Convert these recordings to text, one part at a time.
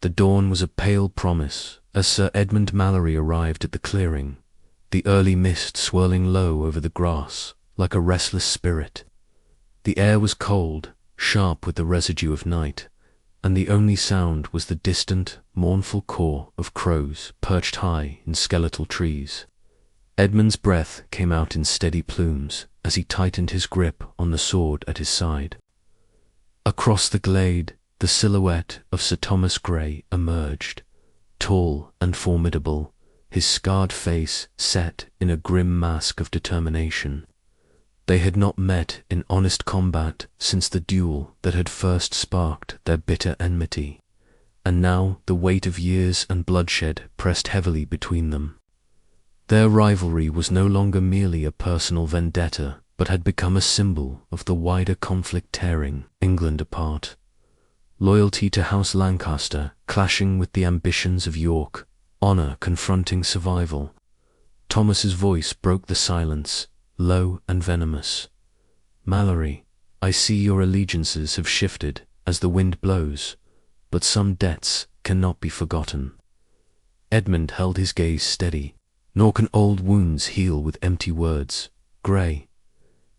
The dawn was a pale promise as Sir Edmund Mallory arrived at the clearing, the early mist swirling low over the grass like a restless spirit. The air was cold, sharp with the residue of night, and the only sound was the distant, mournful caw of crows perched high in skeletal trees. Edmund's breath came out in steady plumes as he tightened his grip on the sword at his side. Across the glade, the silhouette of Sir Thomas Grey emerged, tall and formidable, his scarred face set in a grim mask of determination. They had not met in honest combat since the duel that had first sparked their bitter enmity, and now the weight of years and bloodshed pressed heavily between them. Their rivalry was no longer merely a personal vendetta, but had become a symbol of the wider conflict tearing England apart. Loyalty to House Lancaster clashing with the ambitions of York, honour confronting survival. Thomas's voice broke the silence, low and venomous. "Mallory, I see your allegiances have shifted as the wind blows, but some debts cannot be forgotten." Edmund held his gaze steady. "Nor can old wounds heal with empty words, Grey.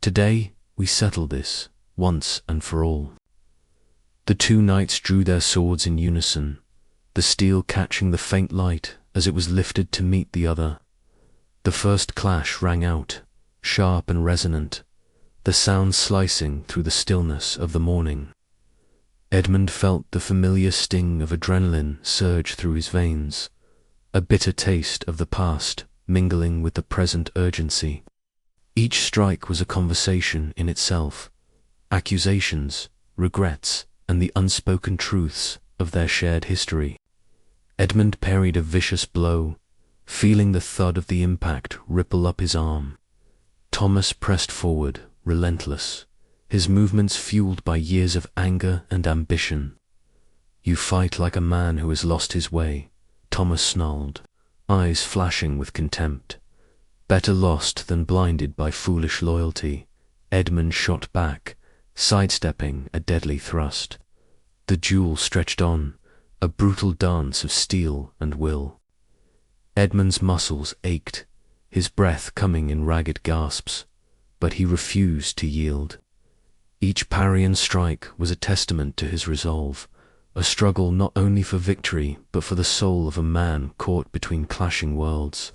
Today we settle this, once and for all." The two knights drew their swords in unison, the steel catching the faint light as it was lifted to meet the other. The first clash rang out, sharp and resonant, the sound slicing through the stillness of the morning. Edmund felt the familiar sting of adrenaline surge through his veins, a bitter taste of the past mingling with the present urgency. Each strike was a conversation in itself, accusations, regrets, and the unspoken truths of their shared history. Edmund parried a vicious blow, feeling the thud of the impact ripple up his arm. Thomas pressed forward, relentless, his movements fueled by years of anger and ambition. "You fight like a man who has lost his way," Thomas snarled, eyes flashing with contempt. "Better lost than blinded by foolish loyalty," Edmund shot back, sidestepping a deadly thrust. The duel stretched on, a brutal dance of steel and will. Edmund's muscles ached, his breath coming in ragged gasps, but he refused to yield. Each parry and strike was a testament to his resolve, a struggle not only for victory but for the soul of a man caught between clashing worlds.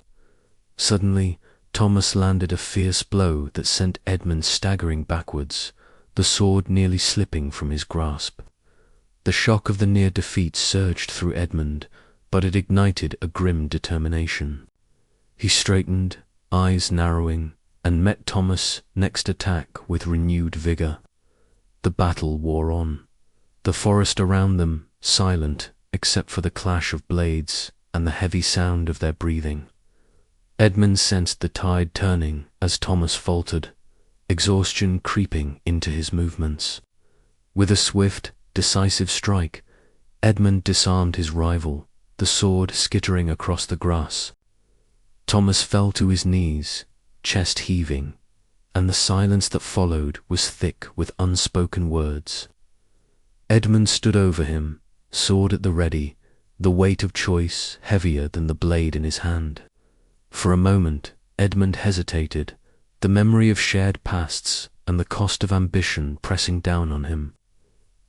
Suddenly, Thomas landed a fierce blow that sent Edmund staggering backwards, the sword nearly slipping from his grasp. The shock of the near defeat surged through Edmund, but it ignited a grim determination. He straightened, eyes narrowing, and met Thomas' next attack with renewed vigour. The battle wore on, the forest around them silent except for the clash of blades and the heavy sound of their breathing. Edmund sensed the tide turning as Thomas faltered, exhaustion creeping into his movements. With a swift, decisive strike, Edmund disarmed his rival, the sword skittering across the grass. Thomas fell to his knees, chest heaving, and the silence that followed was thick with unspoken words. Edmund stood over him, sword at the ready, the weight of choice heavier than the blade in his hand. For a moment, Edmund hesitated, the memory of shared pasts and the cost of ambition pressing down on him.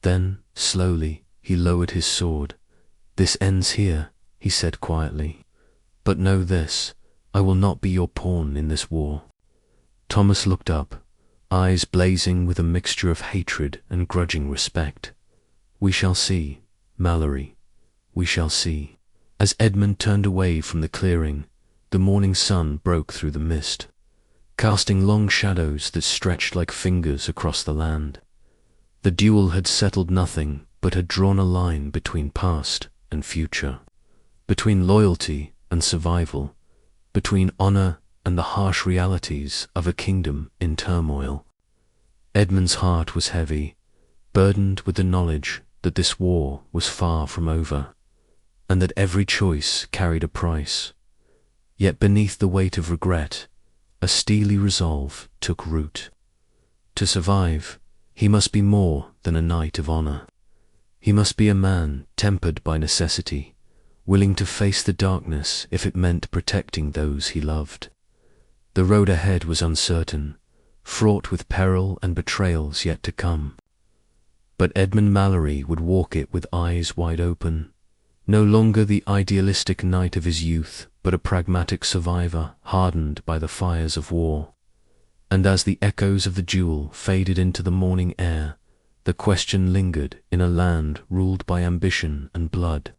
Then, slowly, he lowered his sword. "This ends here," he said quietly. "But know this, I will not be your pawn in this war." Thomas looked up, eyes blazing with a mixture of hatred and grudging respect. "We shall see, Mallory, we shall see." As Edmund turned away from the clearing, the morning sun broke through the mist, casting long shadows that stretched like fingers across the land. The duel had settled nothing, but had drawn a line between past and future, between loyalty and survival, between honour and the harsh realities of a kingdom in turmoil. Edmund's heart was heavy, burdened with the knowledge that this war was far from over, and that every choice carried a price. Yet beneath the weight of regret, a steely resolve took root. To survive, he must be more than a knight of honour. He must be a man tempered by necessity, willing to face the darkness if it meant protecting those he loved. The road ahead was uncertain, fraught with peril and betrayals yet to come. But Edmund Mallory would walk it with eyes wide open, no longer the idealistic knight of his youth, but a pragmatic survivor hardened by the fires of war. And as the echoes of the duel faded into the morning air, the question lingered in a land ruled by ambition and blood.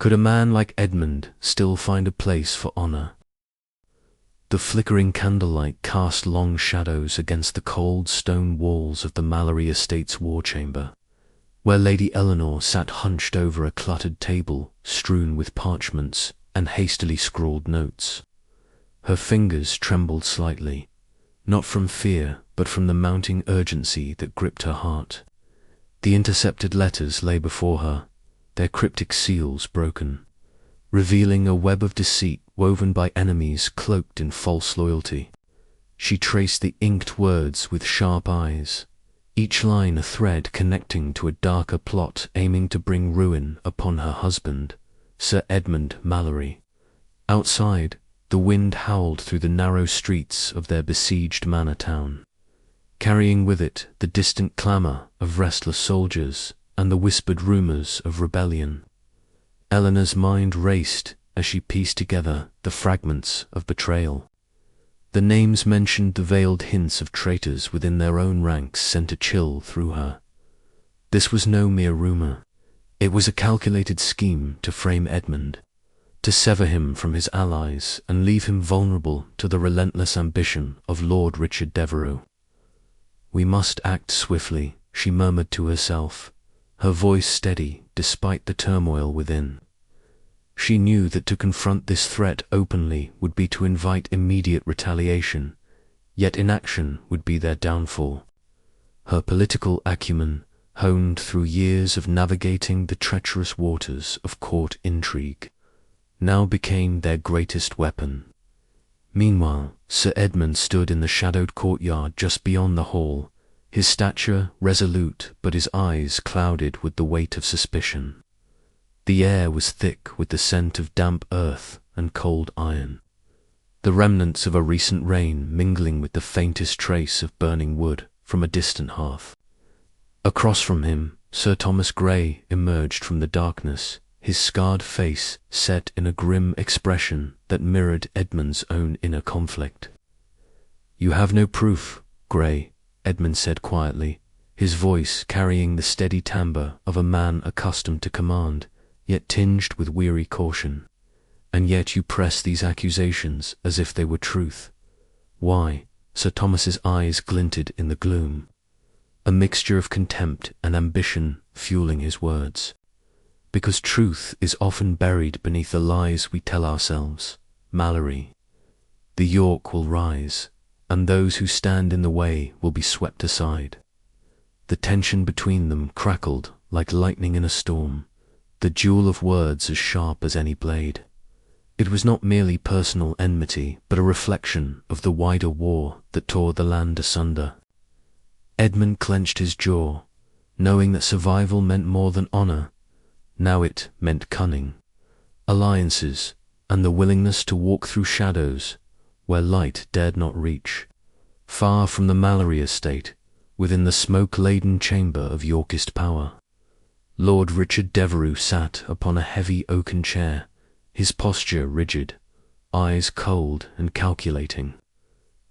Could a man like Edmund still find a place for honor? The flickering candlelight cast long shadows against the cold stone walls of the Mallory estate's war chamber, where Lady Eleanor sat hunched over a cluttered table strewn with parchments and hastily scrawled notes. Her fingers trembled slightly, not from fear but from the mounting urgency that gripped her heart. The intercepted letters lay before her, their cryptic seals broken, revealing a web of deceit woven by enemies cloaked in false loyalty. She traced the inked words with sharp eyes, each line a thread connecting to a darker plot aiming to bring ruin upon her husband, Sir Edmund Mallory. Outside, the wind howled through the narrow streets of their besieged manor town, carrying with it the distant clamour of restless soldiers and the whispered rumours of rebellion. Eleanor's mind raced as she pieced together the fragments of betrayal. The names mentioned the veiled hints of traitors within their own ranks sent a chill through her. This was no mere rumour. It was a calculated scheme to frame Edmund, to sever him from his allies and leave him vulnerable to the relentless ambition of Lord Richard Devereux. "We must act swiftly," she murmured to herself, her voice steady despite the turmoil within. She knew that to confront this threat openly would be to invite immediate retaliation, yet inaction would be their downfall. Her political acumen, honed through years of navigating the treacherous waters of court intrigue, now became their greatest weapon. Meanwhile, Sir Edmund stood in the shadowed courtyard just beyond the hall, his stature resolute but his eyes clouded with the weight of suspicion. The air was thick with the scent of damp earth and cold iron, the remnants of a recent rain mingling with the faintest trace of burning wood from a distant hearth. Across from him, Sir Thomas Grey emerged from the darkness, his scarred face set in a grim expression that mirrored Edmund's own inner conflict. "You have no proof, Grey," Edmund said quietly, his voice carrying the steady timbre of a man accustomed to command, yet tinged with weary caution. "And yet you press these accusations as if they were truth. Why?" Sir Thomas's eyes glinted in the gloom, a mixture of contempt and ambition fueling his words. "Because truth is often buried beneath the lies we tell ourselves, Mallory. The York will rise, and those who stand in the way will be swept aside." The tension between them crackled like lightning in a storm, the duel of words as sharp as any blade. It was not merely personal enmity, but a reflection of the wider war that tore the land asunder. Edmund clenched his jaw, knowing that survival meant more than honour. Now it meant cunning, alliances, and the willingness to walk through shadows where light dared not reach, far from the Mallory estate, within the smoke-laden chamber of Yorkist power. Lord Richard Devereux sat upon a heavy oaken chair, his posture rigid, eyes cold and calculating.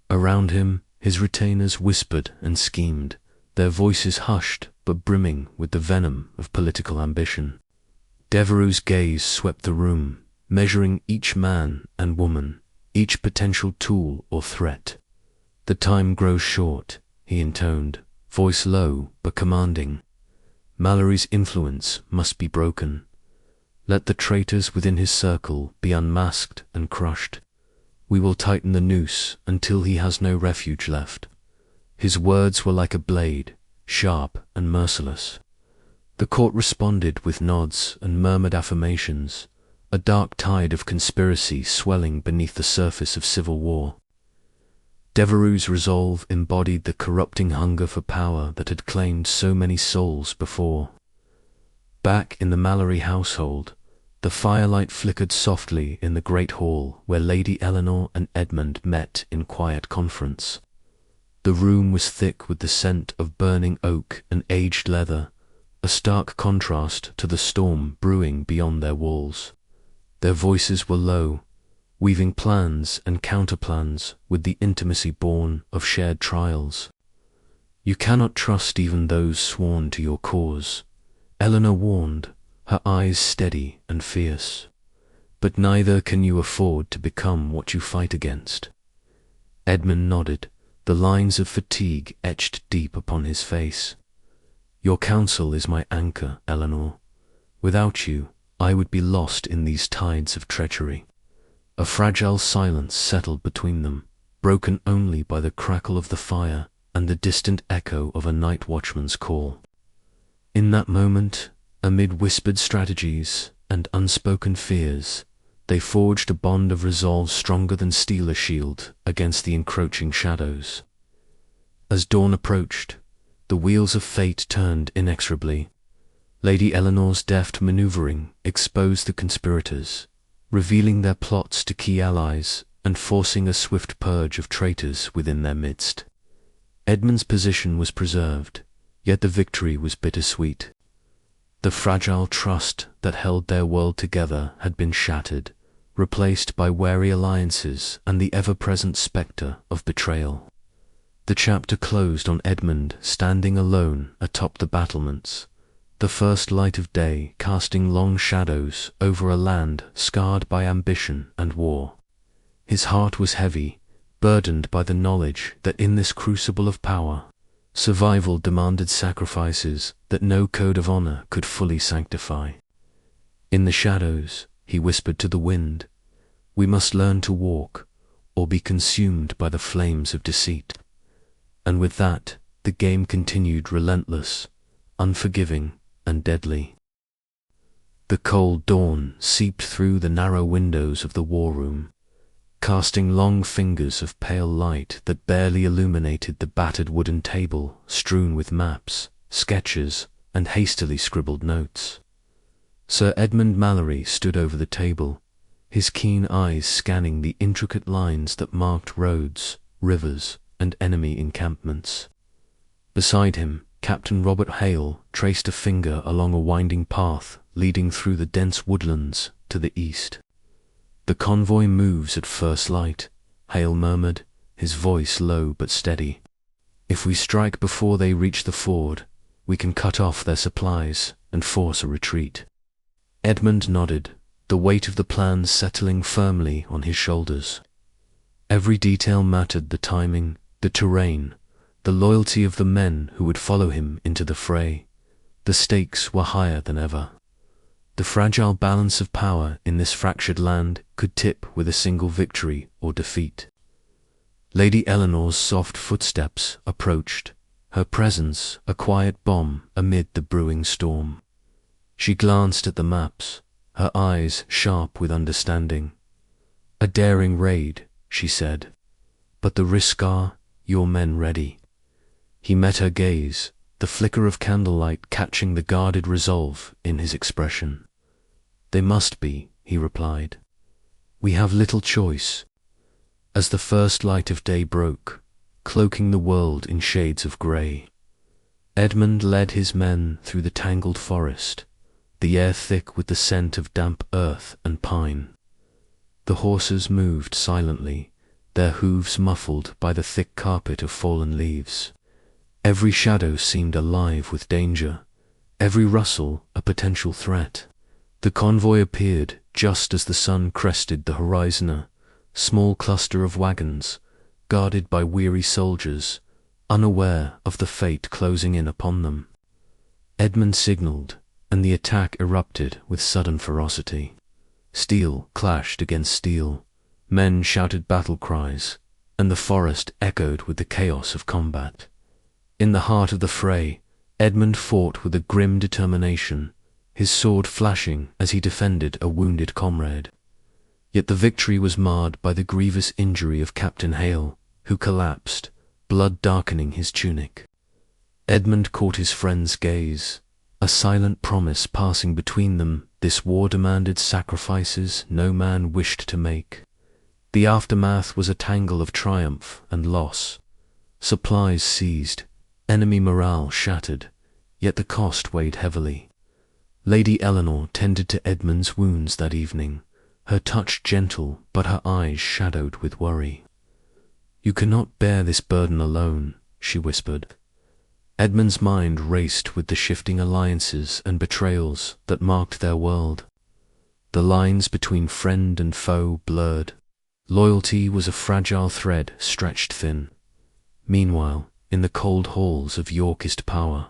Around him, his retainers whispered and schemed, their voices hushed but brimming with the venom of political ambition. Devereux's gaze swept the room, measuring each man and woman, each potential tool or threat. "The time grows short," he intoned, voice low but commanding. "Mallory's influence must be broken. Let the traitors within his circle be unmasked and crushed. We will tighten the noose until he has no refuge left." His words were like a blade, sharp and merciless. The court responded with nods and murmured affirmations, a dark tide of conspiracy swelling beneath the surface of civil war. Devereux's resolve embodied the corrupting hunger for power that had claimed so many souls before. Back in the Mallory household, the firelight flickered softly in the great hall where Lady Eleanor and Edmund met in quiet conference. The room was thick with the scent of burning oak and aged leather, a stark contrast to the storm brewing beyond their walls. Their voices were low, weaving plans and counterplans with the intimacy born of shared trials. "You cannot trust even those sworn to your cause," Eleanor warned, her eyes steady and fierce. "But neither can you afford to become what you fight against." Edmund nodded, the lines of fatigue etched deep upon his face. "Your counsel is my anchor, Eleanor. Without you, I would be lost in these tides of treachery." A fragile silence settled between them, broken only by the crackle of the fire and the distant echo of a night watchman's call. In that moment, amid whispered strategies and unspoken fears, they forged a bond of resolve stronger than steel a shield against the encroaching shadows. As dawn approached, the wheels of fate turned inexorably. Lady Eleanor's deft maneuvering exposed the conspirators, revealing their plots to key allies and forcing a swift purge of traitors within their midst. Edmund's position was preserved, yet the victory was bittersweet. The fragile trust that held their world together had been shattered, replaced by wary alliances and the ever-present spectre of betrayal. The chapter closed on Edmund standing alone atop the battlements, the first light of day casting long shadows over a land scarred by ambition and war. His heart was heavy, burdened by the knowledge that in this crucible of power, survival demanded sacrifices that no code of honor could fully sanctify. In the shadows, he whispered to the wind, "We must learn to walk, or be consumed by the flames of deceit." And with that, the game continued relentless, unforgiving, and deadly. The cold dawn seeped through the narrow windows of the war room, casting long fingers of pale light that barely illuminated the battered wooden table strewn with maps, sketches, and hastily scribbled notes. Sir Edmund Mallory stood over the table, his keen eyes scanning the intricate lines that marked roads, rivers, and enemy encampments. Beside him, Captain Robert Hale traced a finger along a winding path leading through the dense woodlands to the east. "The convoy moves at first light," Hale murmured, his voice low but steady. "If we strike before they reach the ford, we can cut off their supplies and force a retreat." Edmund nodded, the weight of the plan settling firmly on his shoulders. Every detail mattered: the timing, the terrain, the loyalty of the men who would follow him into the fray. The stakes were higher than ever. The fragile balance of power in this fractured land could tip with a single victory or defeat. Lady Eleanor's soft footsteps approached, her presence a quiet bomb amid the brewing storm. She glanced at the maps, her eyes sharp with understanding. "A daring raid," she said, "but the risk are your men ready?" He met her gaze, the flicker of candlelight catching the guarded resolve in his expression. "They must be," he replied. "We have little choice." As the first light of day broke, cloaking the world in shades of grey, Edmund led his men through the tangled forest, the air thick with the scent of damp earth and pine. The horses moved silently, their hooves muffled by the thick carpet of fallen leaves. Every shadow seemed alive with danger, every rustle a potential threat. The convoy appeared just as the sun crested the horizon, a small cluster of wagons, guarded by weary soldiers, unaware of the fate closing in upon them. Edmund signalled, and the attack erupted with sudden ferocity. Steel clashed against steel, men shouted battle cries, and the forest echoed with the chaos of combat. In the heart of the fray, Edmund fought with a grim determination, his sword flashing as he defended a wounded comrade. Yet the victory was marred by the grievous injury of Captain Hale, who collapsed, blood darkening his tunic. Edmund caught his friend's gaze, a silent promise passing between them. This war demanded sacrifices no man wished to make. The aftermath was a tangle of triumph and loss. Supplies seized, enemy morale shattered, yet the cost weighed heavily. Lady Eleanor tended to Edmund's wounds that evening, her touch gentle but her eyes shadowed with worry. "You cannot bear this burden alone," she whispered. Edmund's mind raced with the shifting alliances and betrayals that marked their world. The lines between friend and foe blurred. Loyalty was a fragile thread stretched thin. Meanwhile, in the cold halls of Yorkist power,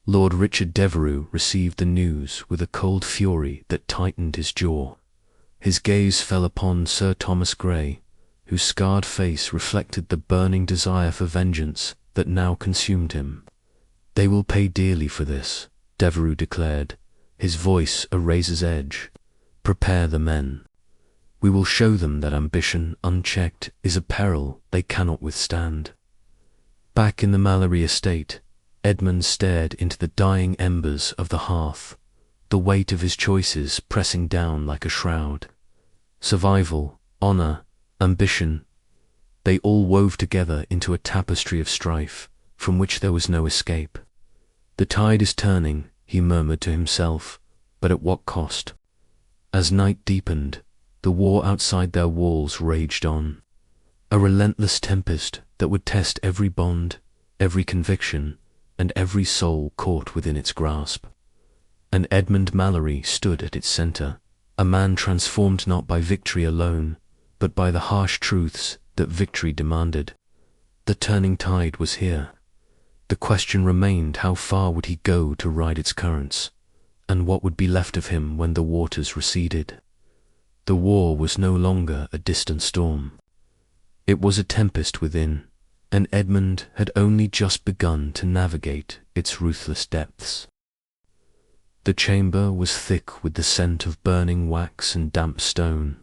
Lord Richard Devereux received the news with a cold fury that tightened his jaw. His gaze fell upon Sir Thomas Grey, whose scarred face reflected the burning desire for vengeance that now consumed him. "They will pay dearly for this," Devereux declared, his voice a razor's edge. "Prepare the men. We will show them that ambition unchecked is a peril they cannot withstand." Back in the Mallory estate, Edmund stared into the dying embers of the hearth, the weight of his choices pressing down like a shroud. Survival, honor, ambition, they all wove together into a tapestry of strife from which there was no escape. "The tide is turning," he murmured to himself, but at what cost? As night deepened, the war outside their walls raged on, a relentless tempest that would test every bond, every conviction, and every soul caught within its grasp. And Edmund Mallory stood at its center, a man transformed not by victory alone, but by the harsh truths that victory demanded. The turning tide was here. The question remained, how far would he go to ride its currents, and what would be left of him when the waters receded? The war was no longer a distant storm. It was a tempest within, and Edmund had only just begun to navigate its ruthless depths. The chamber was thick with the scent of burning wax and damp stone.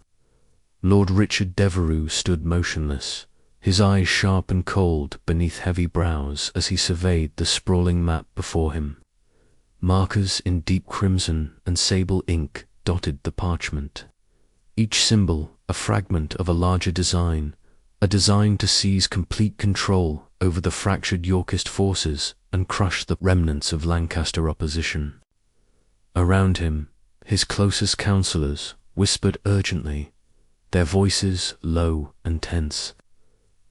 Lord Richard Devereux stood motionless, his eyes sharp and cold beneath heavy brows as he surveyed the sprawling map before him. Markers in deep crimson and sable ink dotted the parchment. Each symbol a fragment of a larger design, a design to seize complete control over the fractured Yorkist forces and crush the remnants of Lancaster opposition. Around him, his closest counsellors whispered urgently, their voices low and tense.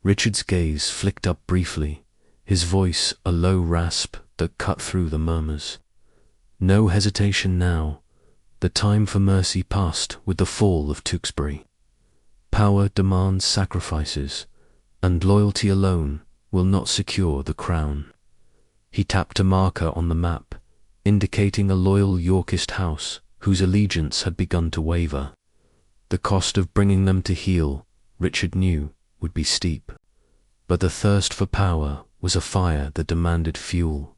Richard's gaze flicked up briefly, his voice a low rasp that cut through the murmurs. No hesitation now. The time for mercy passed with the fall of Tewkesbury. Power demands sacrifices, and loyalty alone will not secure the crown. He tapped a marker on the map, indicating a loyal Yorkist house whose allegiance had begun to waver. The cost of bringing them to heel, Richard knew, would be steep. But the thirst for power was a fire that demanded fuel,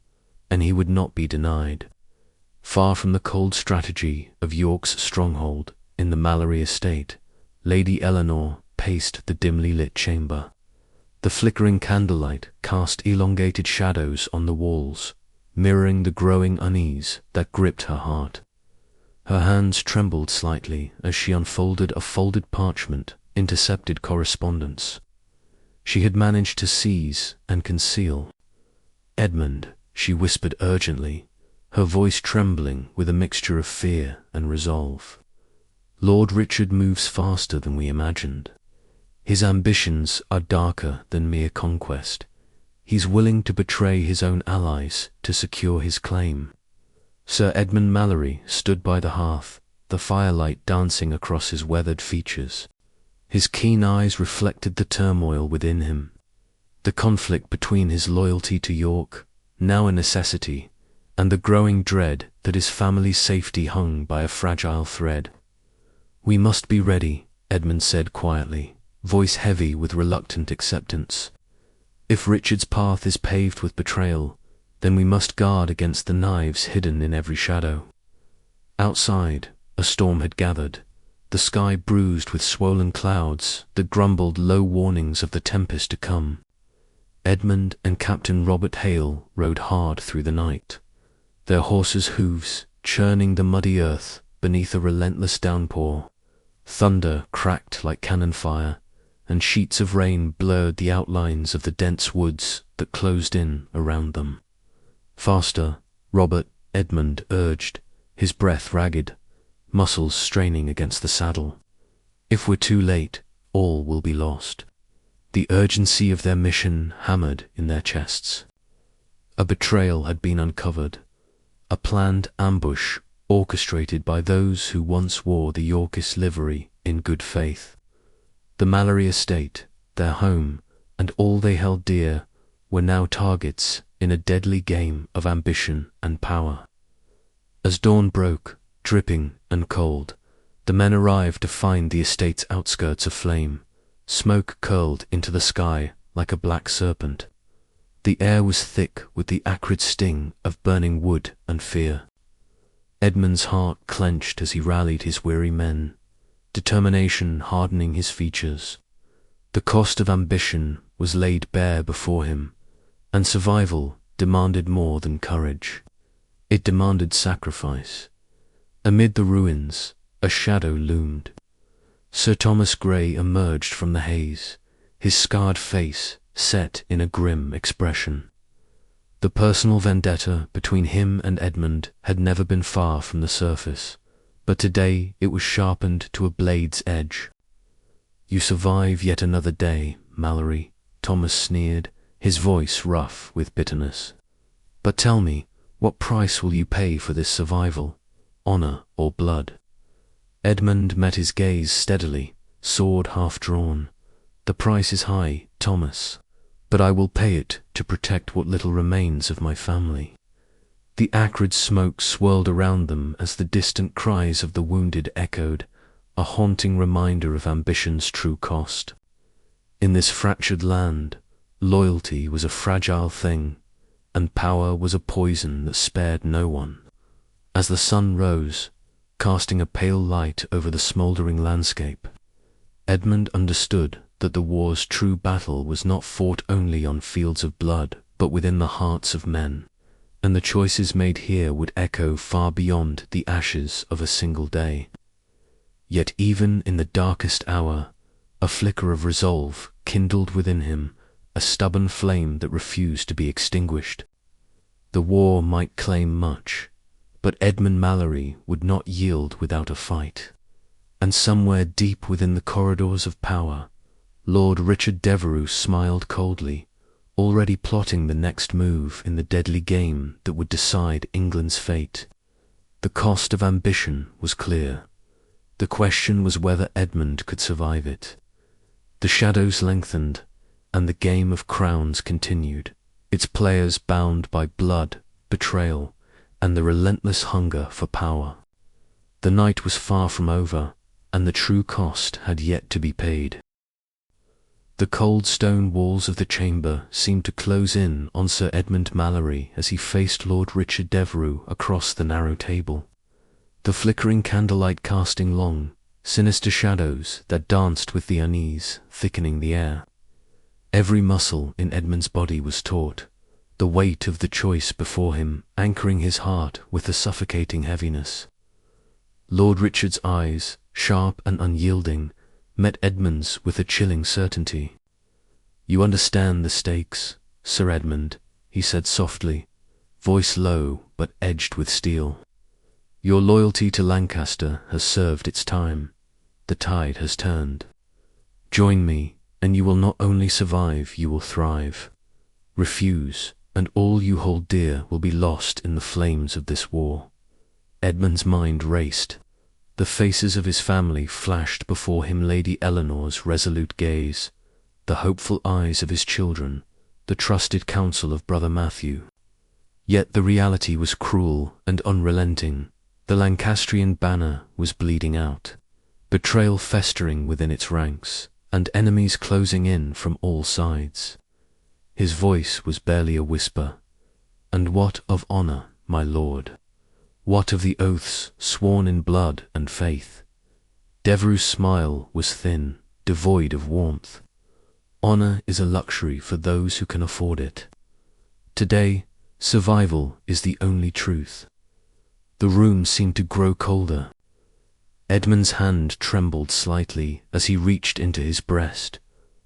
and he would not be denied. Far from the cold strategy of York's stronghold in the Mallory estate, Lady Eleanor paced the dimly lit chamber. The flickering candlelight cast elongated shadows on the walls, mirroring the growing unease that gripped her heart. Her hands trembled slightly as she unfolded a folded parchment, intercepted correspondence. She had managed to seize and conceal. "Edmund," she whispered urgently, her voice trembling with a mixture of fear and resolve. "Lord Richard moves faster than we imagined. His ambitions are darker than mere conquest. He's willing to betray his own allies to secure his claim." Sir Edmund Mallory stood by the hearth, the firelight dancing across his weathered features. His keen eyes reflected the turmoil within him, the conflict between his loyalty to York, now a necessity, and the growing dread that his family's safety hung by a fragile thread. "We must be ready," Edmund said quietly, voice heavy with reluctant acceptance. "If Richard's path is paved with betrayal, then we must guard against the knives hidden in every shadow." Outside, a storm had gathered, the sky bruised with swollen clouds that grumbled low warnings of the tempest to come. Edmund and Captain Robert Hale rode hard through the night. their horses' hooves churning the muddy earth beneath a relentless downpour. Thunder cracked like cannon fire, and sheets of rain blurred the outlines of the dense woods that closed in around them. Faster, Robert Edmund urged, his breath ragged, muscles straining against the saddle. If we're too late, all will be lost. The urgency of their mission hammered in their chests. A betrayal had been uncovered, a planned ambush orchestrated by those who once wore the Yorkist livery in good faith. The Mallory estate, their home, and all they held dear were now targets in a deadly game of ambition and power. As dawn broke, dripping and cold, the men arrived to find the estate's outskirts aflame. Smoke curled into the sky like a black serpent. The air was thick with the acrid sting of burning wood and fear. Edmund's heart clenched as he rallied his weary men, determination hardening his features. The cost of ambition was laid bare before him, and survival demanded more than courage. It demanded sacrifice. Amid the ruins, a shadow loomed. Sir Thomas Grey emerged from the haze, his scarred face set in a grim expression. The personal vendetta between him and Edmund had never been far from the surface, but today it was sharpened to a blade's edge. "You survive yet another day, Mallory," Thomas sneered, his voice rough with bitterness. "But tell me, what price will you pay for this survival? Honor or blood?" Edmund met his gaze steadily, sword half drawn. "The price is high, Thomas, but I will pay it to protect what little remains of my family." The acrid smoke swirled around them as the distant cries of the wounded echoed, a haunting reminder of ambition's true cost. In this fractured land, loyalty was a fragile thing, and power was a poison that spared no one. As the sun rose, casting a pale light over the smouldering landscape, Edmund understood that the war's true battle was not fought only on fields of blood, but within the hearts of men, and the choices made here would echo far beyond the ashes of a single day. Yet even in the darkest hour, a flicker of resolve kindled within him, a stubborn flame that refused to be extinguished. The war might claim much, but Edmund Mallory would not yield without a fight. And somewhere deep within the corridors of power, Lord Richard Devereux smiled coldly, already plotting the next move in the deadly game that would decide England's fate. The cost of ambition was clear. The question was whether Edmund could survive it. The shadows lengthened, and the game of crowns continued, its players bound by blood, betrayal, and the relentless hunger for power. The night was far from over, and the true cost had yet to be paid. The cold stone walls of the chamber seemed to close in on Sir Edmund Mallory as he faced Lord Richard Devereux across the narrow table, the flickering candlelight casting long, sinister shadows that danced with the unease, thickening the air. Every muscle in Edmund's body was taut, the weight of the choice before him anchoring his heart with a suffocating heaviness. Lord Richard's eyes, sharp and unyielding, met Edmund's with a chilling certainty. "You understand the stakes, Sir Edmund," he said softly, voice low but edged with steel. "Your loyalty to Lancaster has served its time. The tide has turned. Join me, and you will not only survive, you will thrive. Refuse, and all you hold dear will be lost in the flames of this war." Edmund's mind raced. The faces of his family flashed before him, Lady Eleanor's resolute gaze, the hopeful eyes of his children, the trusted counsel of Brother Matthew. Yet the reality was cruel and unrelenting. The Lancastrian banner was bleeding out, betrayal festering within its ranks, and enemies closing in from all sides. His voice was barely a whisper. "And what of honour, my lord? What of the oaths sworn in blood and faith?" Devereux's smile was thin, devoid of warmth. "Honour is a luxury for those who can afford it. Today, Survival is the only truth. The room seemed to grow colder. Edmund's hand trembled slightly as he reached into his breast,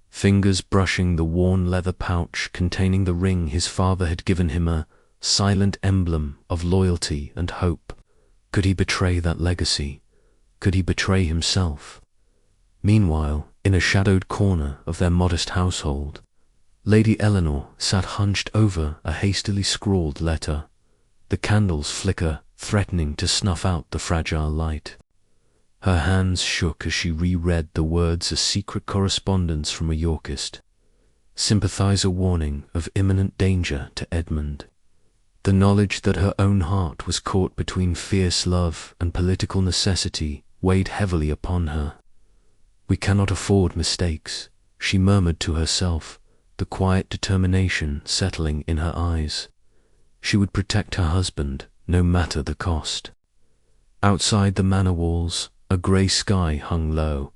fingers brushing the worn leather pouch containing the ring his father had given him, a silent emblem of loyalty and hope. Could he betray that legacy? Could he betray himself? Meanwhile, in a shadowed corner of their modest household, Lady Eleanor sat hunched over a hastily scrawled letter, the candles flicker, threatening to snuff out the fragile light. Her hands shook as she reread the words, a secret correspondence from a Yorkist. Sympathizer warning of imminent danger to Edmund. The knowledge that her own heart was caught between fierce love and political necessity weighed heavily upon her. "We cannot afford mistakes," she murmured to herself, the quiet determination settling in her eyes. She would protect her husband, no matter the cost. Outside the manor walls, a grey sky hung low,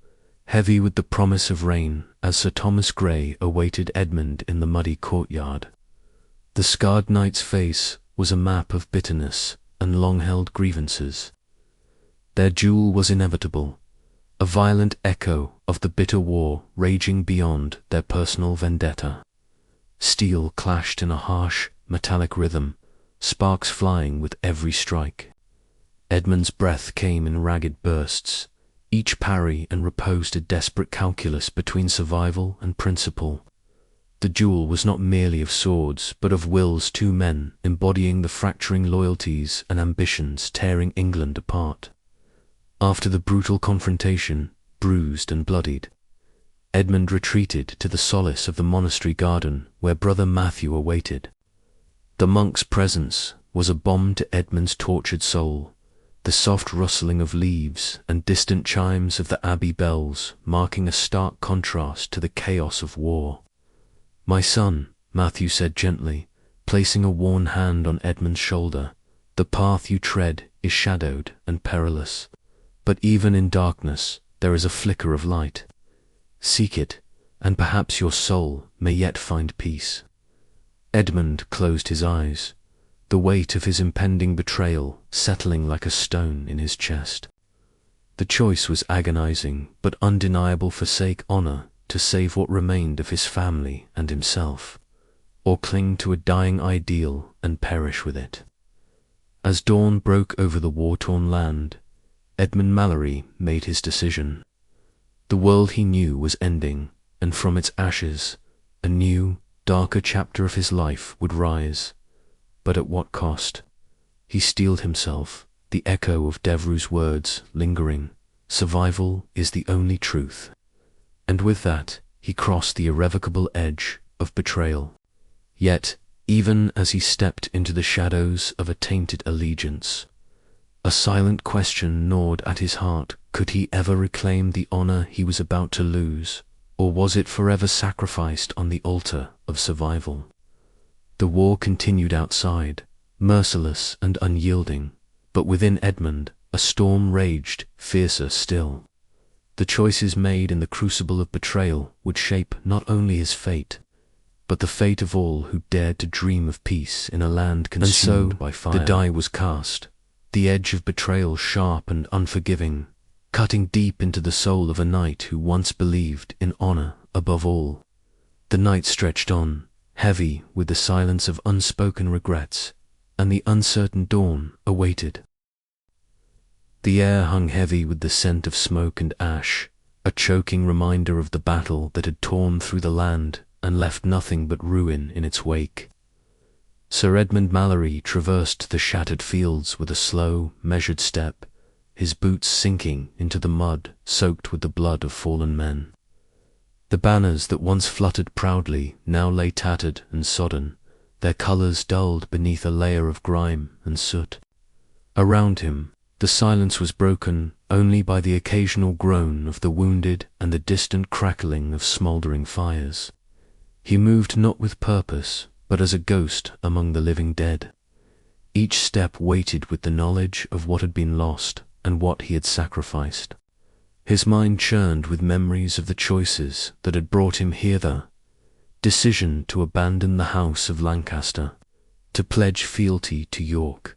heavy with the promise of rain, as Sir Thomas Grey awaited Edmund in the muddy courtyard. The scarred knight's face was a map of bitterness and long-held grievances. Their duel was inevitable, a violent echo of the bitter war raging beyond their personal vendetta. Steel clashed in a harsh, metallic rhythm, sparks flying with every strike. Edmund's breath came in ragged bursts, each parry and riposte a desperate calculus between survival and principle. The duel was not merely of swords, but of wills, two men embodying the fracturing loyalties and ambitions tearing England apart. After the brutal confrontation, bruised and bloodied, Edmund retreated to the solace of the monastery garden where Brother Matthew awaited. The monk's presence was a balm to Edmund's tortured soul, the soft rustling of leaves and distant chimes of the abbey bells marking a stark contrast to the chaos of war. "My son," Matthew said gently, placing a worn hand on Edmund's shoulder, "the path you tread is shadowed and perilous, but even in darkness there is a flicker of light. Seek it, and perhaps your soul may yet find peace." Edmund closed his eyes, the weight of his impending betrayal settling like a stone in his chest. The choice was agonizing but undeniable: forsake honor to save what remained of his family and himself, or cling to a dying ideal and perish with it. As dawn broke over the war-torn land, Edmund Mallory made his decision. The world he knew was ending, and from its ashes, a new, darker chapter of his life would rise. But at what cost? He steeled himself, the echo of Devereux's words lingering, "Survival is the only truth." And with that, he crossed the irrevocable edge of betrayal. Yet, even as he stepped into the shadows of a tainted allegiance, a silent question gnawed at his heart: could he ever reclaim the honor he was about to lose, or was it forever sacrificed on the altar of survival? The war continued outside, merciless and unyielding, but within Edmund a storm raged, fiercer still. The choices made in the crucible of betrayal would shape not only his fate, but the fate of all who dared to dream of peace in a land consumed by fire. The die was cast, the edge of betrayal sharp and unforgiving, cutting deep into the soul of a knight who once believed in honor above all. The night stretched on, heavy with the silence of unspoken regrets, and the uncertain dawn awaited. The air hung heavy with the scent of smoke and ash, a choking reminder of the battle that had torn through the land and left nothing but ruin in its wake. Sir Edmund Mallory traversed the shattered fields with a slow, measured step, his boots sinking into the mud soaked with the blood of fallen men. The banners that once fluttered proudly now lay tattered and sodden, their colours dulled beneath a layer of grime and soot. Around him, the silence was broken only by the occasional groan of the wounded and the distant crackling of smouldering fires. He moved not with purpose, but as a ghost among the living dead. Each step weighted with the knowledge of what had been lost and what he had sacrificed. His mind churned with memories of the choices that had brought him hither: decision to abandon the house of Lancaster, to pledge fealty to York,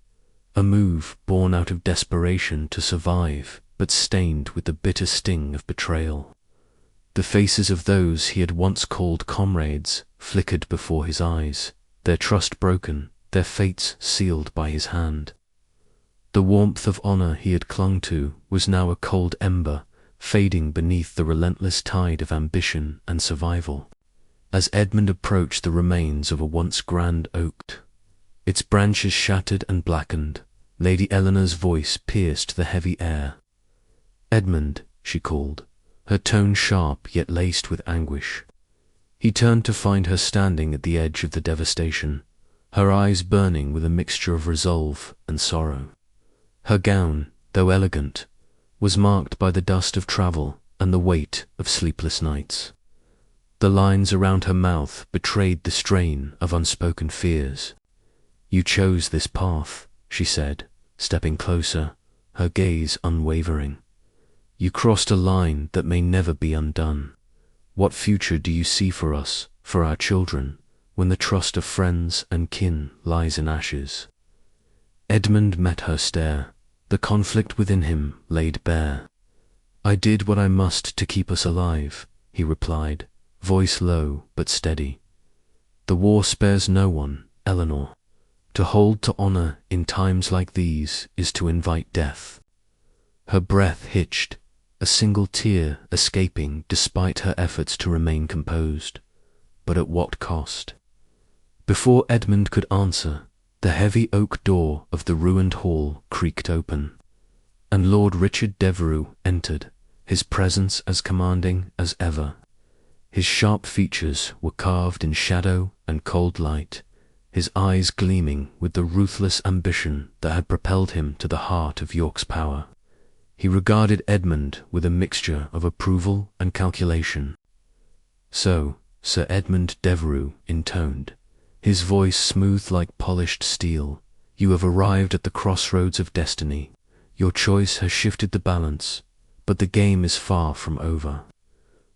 a move born out of desperation to survive, but stained with the bitter sting of betrayal. The faces of those he had once called comrades flickered before his eyes, their trust broken, their fates sealed by his hand. The warmth of honor he had clung to was now a cold ember, fading beneath the relentless tide of ambition and survival. As Edmund approached the remains of a once grand oak, its branches shattered and blackened, Lady Eleanor's voice pierced the heavy air. "Edmund," she called, her tone sharp yet laced with anguish. He turned to find her standing at the edge of the devastation, her eyes burning with a mixture of resolve and sorrow. Her gown, though elegant, was marked by the dust of travel and the weight of sleepless nights. The lines around her mouth betrayed the strain of unspoken fears. "You chose this path," she said, stepping closer, her gaze unwavering. "You crossed a line that may never be undone. What future do you see for us, for our children, when the trust of friends and kin lies in ashes?" Edmund met her stare, the conflict within him laid bare. "I did what I must to keep us alive," he replied, voice low but steady. "The war spares no one, Eleanor. To hold to honor in times like these is to invite death." Her breath hitched, a single tear escaping despite her efforts to remain composed. But at what cost? Before Edmund could answer, the heavy oak door of the ruined hall creaked open, and Lord Richard Devereux entered, his presence as commanding as ever. His sharp features were carved in shadow and cold light, his eyes gleaming with the ruthless ambition that had propelled him to the heart of York's power. He regarded Edmund with a mixture of approval and calculation. "So," Sir Edmund Devereux intoned, his voice smooth like polished steel, "you have arrived at the crossroads of destiny. Your choice has shifted the balance, but the game is far from over.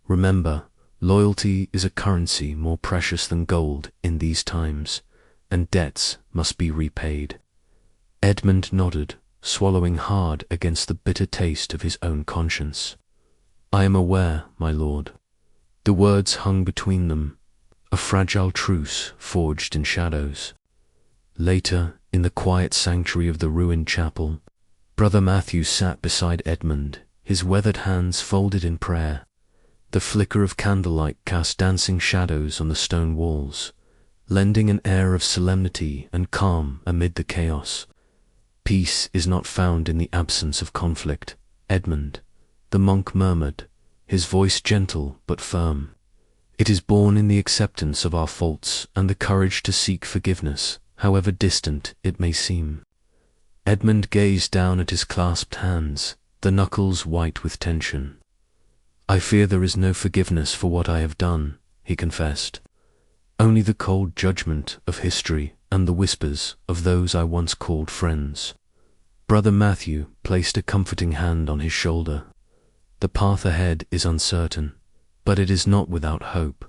Remember, loyalty is a currency more precious than gold in these times, and debts must be repaid." Edmund nodded, swallowing hard against the bitter taste of his own conscience. "I am aware, my lord." The words hung between them, a fragile truce forged in shadows. Later, in the quiet sanctuary of the ruined chapel, Brother Matthew sat beside Edmund, his weathered hands folded in prayer. The flicker of candlelight cast dancing shadows on the stone walls, lending an air of solemnity and calm amid the chaos. "Peace is not found in the absence of conflict, Edmund," the monk murmured, his voice gentle but firm. "It is born in the acceptance of our faults and the courage to seek forgiveness, however distant it may seem." Edmund gazed down at his clasped hands, the knuckles white with tension. "I fear there is no forgiveness for what I have done," he confessed. "Only the cold judgment of history and the whispers of those I once called friends." Brother Matthew placed a comforting hand on his shoulder. "The path ahead is uncertain, but it is not without hope.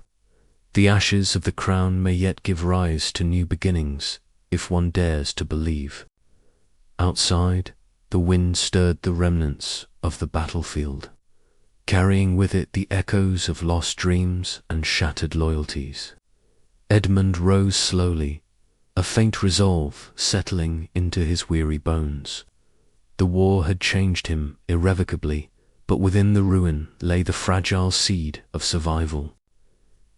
The ashes of the crown may yet give rise to new beginnings, if one dares to believe." Outside, the wind stirred the remnants of the battlefield, carrying with it the echoes of lost dreams and shattered loyalties. Edmund rose slowly, a faint resolve settling into his weary bones. The war had changed him irrevocably, but within the ruin lay the fragile seed of survival.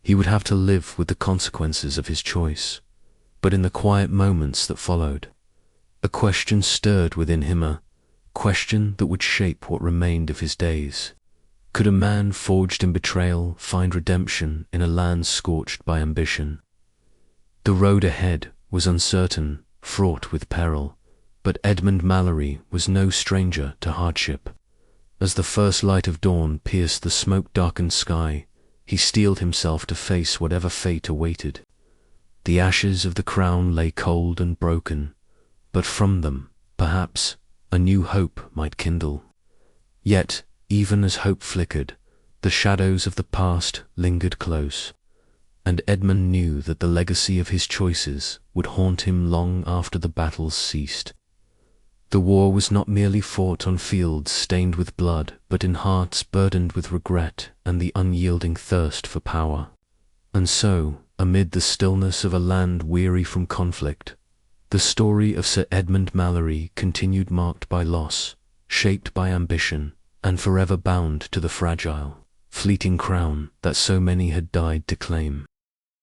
He would have to live with the consequences of his choice. But in the quiet moments that followed, a question stirred within him, a question that would shape what remained of his days. Could a man forged in betrayal find redemption in a land scorched by ambition? The road ahead was uncertain, fraught with peril, but Edmund Mallory was no stranger to hardship. As the first light of dawn pierced the smoke-darkened sky, he steeled himself to face whatever fate awaited. The ashes of the crown lay cold and broken, but from them, perhaps, a new hope might kindle. Yet, even as hope flickered, the shadows of the past lingered close. and Edmund knew that the legacy of his choices would haunt him long after the battles ceased. The war was not merely fought on fields stained with blood, but in hearts burdened with regret and the unyielding thirst for power. And so, amid the stillness of a land weary from conflict, the story of Sir Edmund Mallory continued, marked by loss, shaped by ambition, and forever bound to the fragile, fleeting crown that so many had died to claim.